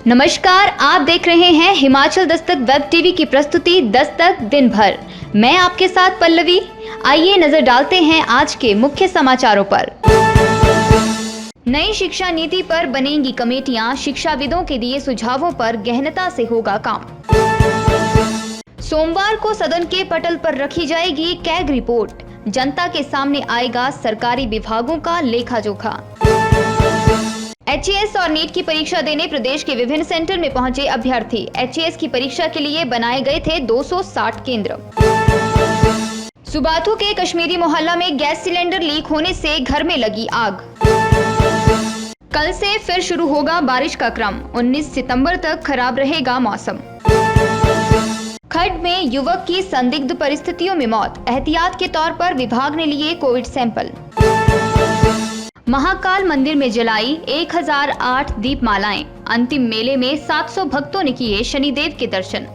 नमस्कार, आप देख रहे हैं हिमाचल दस्तक वेब टीवी की प्रस्तुति दस्तक दिन भर। मैं आपके साथ पल्लवी। आइए नजर डालते हैं आज के मुख्य समाचारों पर। नई शिक्षा नीति पर बनेंगी कमेटियां, शिक्षाविदों के दिए सुझावों पर गहनता से होगा काम। सोमवार को सदन के पटल पर रखी जाएगी कैग रिपोर्ट, जनता के सामने आएगा सरकारी विभागों का लेखा जोखा। HES और नीट की परीक्षा देने प्रदेश के विभिन्न सेंटर में पहुंचे अभ्यर्थी। HES की परीक्षा के लिए बनाए गए थे 260 केंद्र। सुबाथू के कश्मीरी मोहल्ला में गैस सिलेंडर लीक होने से घर में लगी आग। कल से फिर शुरू होगा बारिश का क्रम, 19 सितंबर तक खराब रहेगा मौसम। खड्ड में युवक की संदिग्ध परिस्थितियों में मौत, एहतियात के तौर पर विभाग ने लिए कोविड सैंपल। महाकाल मंदिर में जलाई 1008 दीपमालाएं, अंतिम मेले में 700 भक्तों ने किए शनिदेव के दर्शन।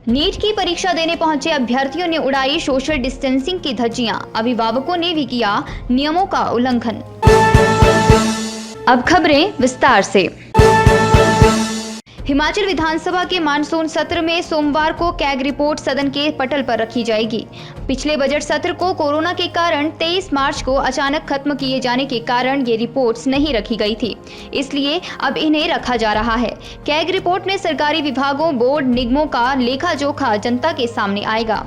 नीट की परीक्षा देने पहुंचे अभ्यर्थियों ने उड़ाई सोशल डिस्टेंसिंग की धज्जियां, अभिभावकों ने भी किया नियमों का उल्लंघन। अब खबरें विस्तार से। हिमाचल विधानसभा के मानसून सत्र में सोमवार को कैग रिपोर्ट सदन के पटल पर रखी जाएगी। पिछले बजट सत्र को कोरोना के कारण 23 मार्च को अचानक खत्म किए जाने के कारण ये रिपोर्ट्स नहीं रखी गई थी, इसलिए अब इन्हें रखा जा रहा है। कैग रिपोर्ट में सरकारी विभागों, बोर्ड, निगमों का लेखा जोखा जनता के सामने आएगा।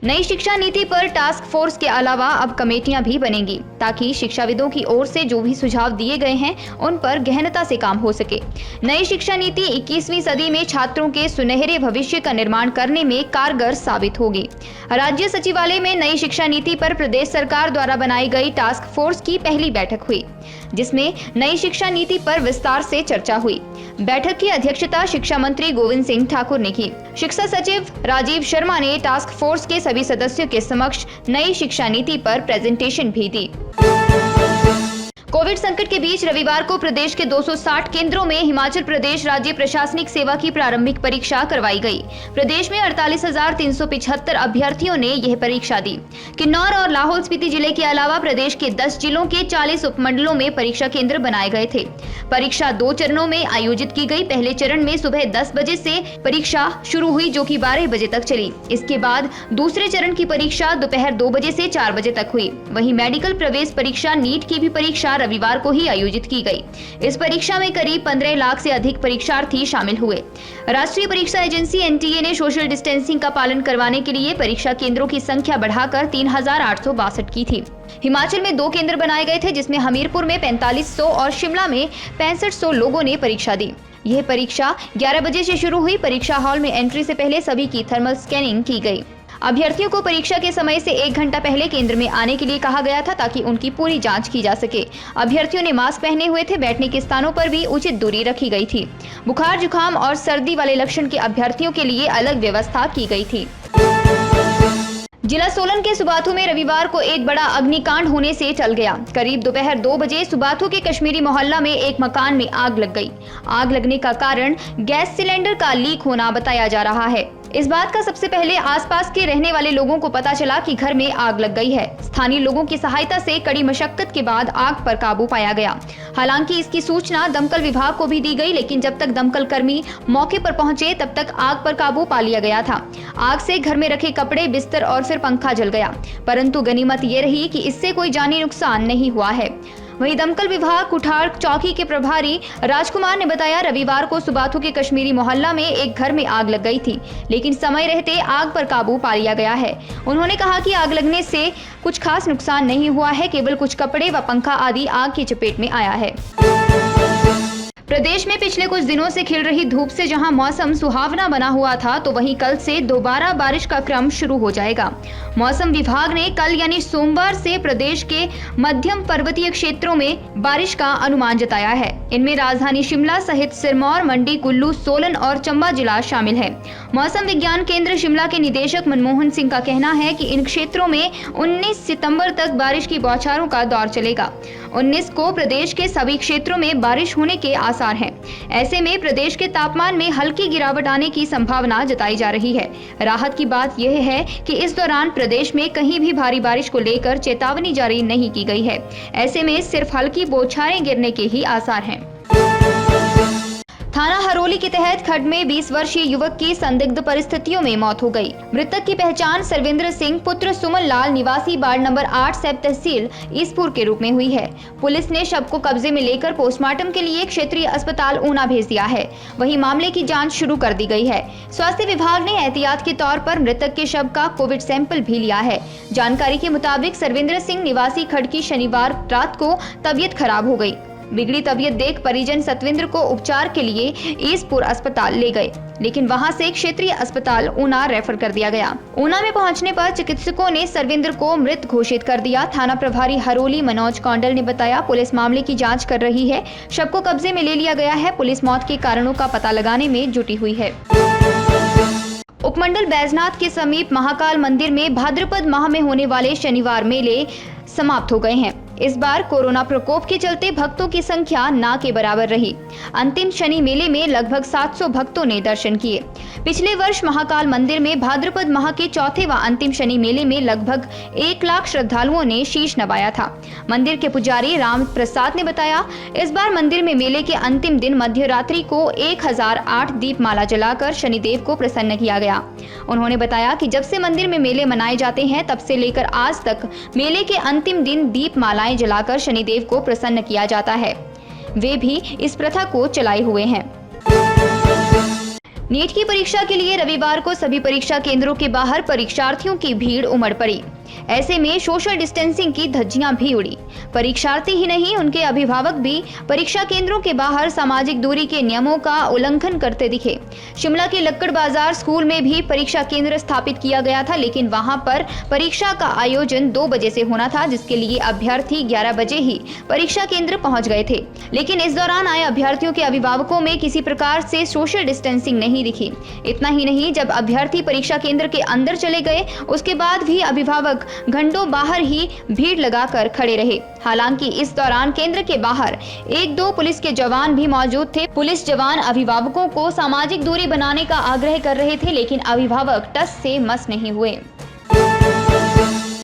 नई शिक्षा नीति पर टास्क फोर्स के अलावा अब कमेटियां भी बनेंगी, ताकि शिक्षाविदों की ओर से जो भी सुझाव दिए गए हैं उन पर गहनता से काम हो सके। नई शिक्षा नीति 21वीं सदी में छात्रों के सुनहरे भविष्य का निर्माण करने में कारगर साबित होगी। राज्य सचिवालय में नई शिक्षा नीति पर प्रदेश सरकार द्वारा बनाई गई टास्क फोर्स की पहली बैठक हुई, जिसमें नई शिक्षा नीति पर विस्तार से चर्चा हुई। बैठक की अध्यक्षता शिक्षा मंत्री गोविंद सिंह ठाकुर ने की। शिक्षा सचिव राजीव शर्मा ने टास्क फोर्स के सभी सदस्यों के समक्ष नई शिक्षा नीति पर प्रेजेंटेशन भी दी। कोविड संकट के बीच रविवार को प्रदेश के 260 केंद्रों में हिमाचल प्रदेश राज्य प्रशासनिक सेवा की प्रारंभिक परीक्षा करवाई गई। प्रदेश में 48,375 अभ्यर्थियों ने यह परीक्षा दी। किन्नौर और लाहौल स्पीति जिले के अलावा प्रदेश के 10 जिलों के 40 उपमंडलों में परीक्षा केंद्र बनाए गए थे। परीक्षा 2 चरणों में आयोजित की गई। पहले चरण में सुबह 10 बजे से परीक्षा शुरू हुई, जो कि 12 बजे तक चली। इसके बाद दूसरे चरण की परीक्षा दोपहर 2 बजे से 4 बजे तक हुई। वहीं मेडिकल प्रवेश परीक्षा नीट की भी परीक्षा रविवार को ही आयोजित की गई। इस परीक्षा में करीब 15 लाख से अधिक परीक्षार्थी शामिल हुए। राष्ट्रीय परीक्षा एजेंसी NTA ने सोशल डिस्टेंसिंग का पालन करवाने के लिए परीक्षा केंद्रों की संख्या बढ़ाकर 3,862 की थी। हिमाचल में 2 केंद्र बनाए गए थे, जिसमें हमीरपुर में 4500 और शिमला में 6500 लोगों ने परीक्षा दी। यह परीक्षा 11 बजे से शुरू हुई। परीक्षा हॉल में एंट्री से पहले सभी की थर्मल स्कैनिंग की गई। अभ्यर्थियों को परीक्षा के समय से 1 घंटा पहले केंद्र में आने के लिए कहा गया था, ताकि उनकी पूरी जांच की जा सके। अभ्यर्थियों ने मास्क पहने हुए थे। बैठने के स्थानों पर भी उचित दूरी रखी गई थी। बुखार, जुकाम और सर्दी वाले लक्षण के अभ्यर्थियों के लिए अलग व्यवस्था की गई थी। जिला सोलन के सुबाथू में रविवार को एक बड़ा अग्निकांड होने से टल गया। करीब दोपहर 2 बजे सुबाथू के कश्मीरी मोहल्ला में एक मकान में आग लग गई। आग लगने का कारण गैस सिलेंडर का लीक होना बताया जा रहा है। इस बात का सबसे पहले आसपास के रहने वाले लोगों को पता चला कि घर में आग लग गई है। स्थानीय लोगों की सहायता से कड़ी मशक्कत के बाद आग पर काबू पाया गया। हालांकि इसकी सूचना दमकल विभाग को भी दी गई, लेकिन जब तक दमकल कर्मी मौके पर पहुंचे तब तक आग पर काबू पा लिया गया था। आग से घर में रखे कपड़े, बिस्तर और फिर पंखा जल गया, परंतु गनीमत ये रही कि इससे कोई जानी नुकसान नहीं हुआ है। वहीं दमकल विभाग कुठार चौकी के प्रभारी राजकुमार ने बताया, रविवार को सुबाथू के कश्मीरी मोहल्ला में एक घर में आग लग गई थी, लेकिन समय रहते आग पर काबू पा लिया गया है। उन्होंने कहा कि आग लगने से कुछ खास नुकसान नहीं हुआ है, केवल कुछ कपड़े व पंखा आदि आग की चपेट में आया है। प्रदेश में पिछले कुछ दिनों से खिल रही धूप से जहां मौसम सुहावना बना हुआ था, तो वहीं कल से दोबारा बारिश का क्रम शुरू हो जाएगा। मौसम विभाग ने कल यानी सोमवार से प्रदेश के मध्यम पर्वतीय क्षेत्रों में बारिश का अनुमान जताया है। इनमें राजधानी शिमला सहित सिरमौर, मंडी, कुल्लू, सोलन और चंबा जिला शामिल है। मौसम विज्ञान केंद्र शिमला के निदेशक मनमोहन सिंह का कहना है कि इन क्षेत्रों में 19 सितंबर तक बारिश की बौछारों का दौर चलेगा। 19 को प्रदेश के सभी क्षेत्रों में बारिश होने के आसार हैं। ऐसे में प्रदेश के तापमान में हल्की गिरावट आने की संभावना जताई जा रही है। राहत की बात यह है कि इस दौरान प्रदेश में कहीं भी भारी बारिश को लेकर चेतावनी जारी नहीं की गई है। ऐसे में सिर्फ हल्की बौछारें गिरने के ही आसार हैं। थाना हरोली के तहत खड्ड में 20 वर्षीय युवक की संदिग्ध परिस्थितियों में मौत हो गई। मृतक की पहचान सर्वेंद्र सिंह पुत्र सुमन लाल निवासी वार्ड नंबर 8 सैब तहसील ईसपुर के रूप में हुई है। पुलिस ने शव को कब्जे में लेकर पोस्टमार्टम के लिए क्षेत्रीय अस्पताल ऊना भेज दिया है। वहीं मामले की जांच शुरू कर दी गई है। स्वास्थ्य विभाग ने एहतियात के तौर पर मृतक के शव का कोविड सैंपल भी लिया है। जानकारी के मुताबिक सर्वेंद्र सिंह निवासी खड्ड की शनिवार रात को तबीयत खराब हो गई। बिगड़ी तबीयत देख परिजन सतविंद्र को उपचार के लिए ईसपुर अस्पताल ले गए, लेकिन वहां से क्षेत्रीय अस्पताल ऊना रेफर कर दिया गया। ऊना में पहुंचने पर चिकित्सकों ने सर्वेंद्र को मृत घोषित कर दिया। थाना प्रभारी हरोली मनोज कौंडल ने बताया, पुलिस मामले की जांच कर रही है। शव को कब्जे में ले लिया गया है। पुलिस मौत के कारणों का पता लगाने में जुटी हुई है। उपमंडल बैजनाथ के समीप महाकाल मंदिर में भाद्रपद माह में होने वाले शनिवार मेले समाप्त हो गए हैं। इस बार कोरोना प्रकोप के चलते भक्तों की संख्या ना के बराबर रही। अंतिम शनि मेले में लगभग 700 भक्तों ने दर्शन किए। पिछले वर्ष महाकाल मंदिर में भाद्रपद माह के चौथे व अंतिम शनि मेले में लगभग 1 लाख श्रद्धालुओं ने शीश नवाया था। मंदिर के पुजारी राम प्रसाद ने बताया, इस बार मंदिर में मेले के अंतिम दिन मध्य रात्रि को 1008 दीपमाला जलाकर शनिदेव को प्रसन्न किया गया। उन्होंने बताया कि जब से मंदिर में मेले मनाए जाते हैं तब से लेकर आज तक मेले के अंतिम दिन दीपमालाएं जलाकर शनिदेव को प्रसन्न किया जाता है। वे भी इस प्रथा को चलाए हुए हैं। नीट की परीक्षा के लिए रविवार को सभी परीक्षा केंद्रों के बाहर परीक्षार्थियों की भीड़ उमड़ पड़ी। ऐसे में सोशल डिस्टेंसिंग की धज्जियां भी उड़ी। परीक्षार्थी ही नहीं, उनके अभिभावक भी परीक्षा केंद्रों के बाहर सामाजिक दूरी के नियमों का उल्लंघन करते दिखे। शिमला के लक्कड़ बाजार स्कूल में भी परीक्षा केंद्र स्थापित किया गया था, लेकिन वहां पर परीक्षा का आयोजन 2 बजे से होना था, जिसके लिए अभ्यर्थी 11 बजे ही परीक्षा केंद्र पहुंच गए थे। लेकिन इस दौरान आए अभ्यर्थियों के अभिभावकों में किसी प्रकार से सोशल डिस्टेंसिंग नहीं दिखी। इतना ही नहीं, जब अभ्यर्थी परीक्षा केंद्र के अंदर चले गए उसके बाद भी अभिभावक घंटों बाहर ही भीड़ लगाकर खड़े रहे। हालांकि इस दौरान केंद्र के बाहर 1-2 पुलिस के जवान भी मौजूद थे। पुलिस जवान अभिभावकों को सामाजिक दूरी बनाने का आग्रह कर रहे थे, लेकिन अभिभावक टस से मस नहीं हुए।